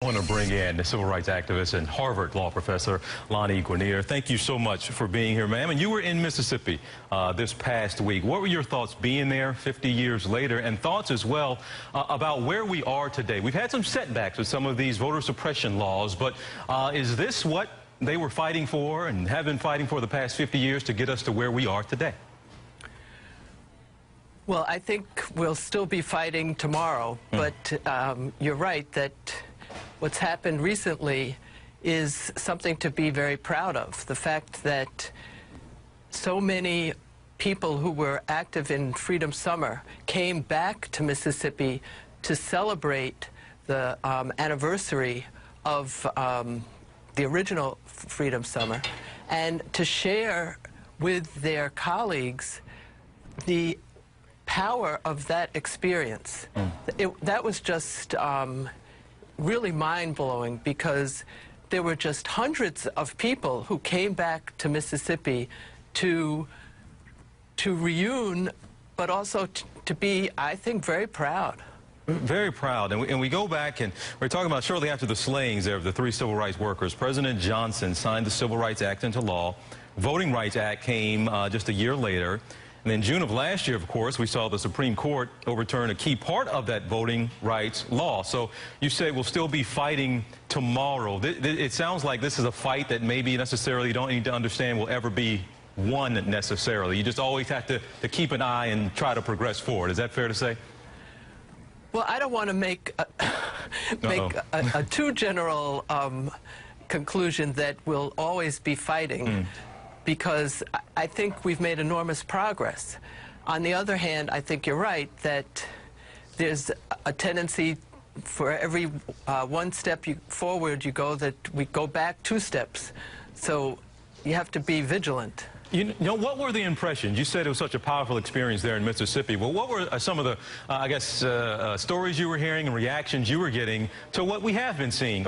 I want to bring in the civil rights activist and Harvard law professor, Lonnie Guinier. Thank you so much for being here, ma'am. And you were in Mississippi this past week. What were your thoughts being there 50 years later, and thoughts as well about where we are today? We've had some setbacks with some of these voter suppression laws, but is this what they were fighting for and have been fighting for the past 50 years to get us to where we are today? Well, I think we'll still be fighting tomorrow, but you're right that what's happened recently is something to be very proud of. The fact that so many people who were active in Freedom Summer came back to Mississippi to celebrate the anniversary of the original Freedom Summer and to share with their colleagues the power of that experience. That was just really mind-blowing, because there were just hundreds of people who came back to Mississippi to reune, but also to be, I think, very proud. Very proud. And we go back, and we're talking about shortly after the slayings there of the 3 civil rights workers, President Johnson signed the Civil Rights Act into law. Voting Rights Act came just a year later. And in June of last year, of course, we saw the Supreme Court overturn a key part of that voting rights law. So you say we'll still be fighting tomorrow. It sounds like this is a fight that maybe necessarily you don't need to understand will ever be won necessarily. You just always have to keep an eye and try to progress forward. Is that fair to say? Well, I don't want to make a too general conclusion that we'll always be fighting. Because I think we've made enormous progress. On the other hand, I think you're right that there's a tendency for every one step forward you go, that we go back 2 steps. So you have to be vigilant. You know, what were the impressions? You said it was such a powerful experience there in Mississippi. Well, what were some of the, I guess, stories you were hearing and reactions you were getting to what we have been seeing